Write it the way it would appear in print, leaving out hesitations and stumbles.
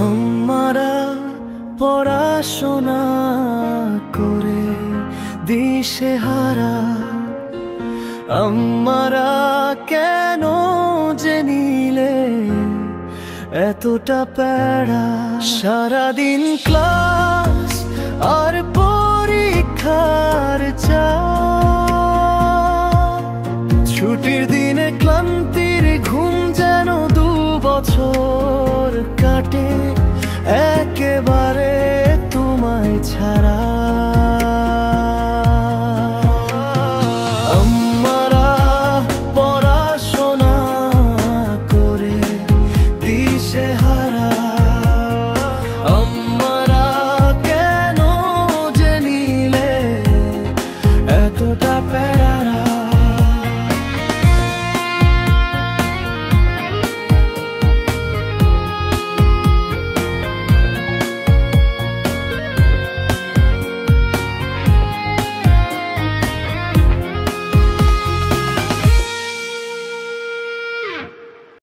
আমরা পড়াশোনা করে দিশেহারা, আমরা কেন যে নিলে এতটা প্যারা। সারাদিন ক্লাস আর পরীক্ষার চাপ, ছুটির দিনে ক্লান্তির ঘুম যেন 2 বছর কাটে একেবারে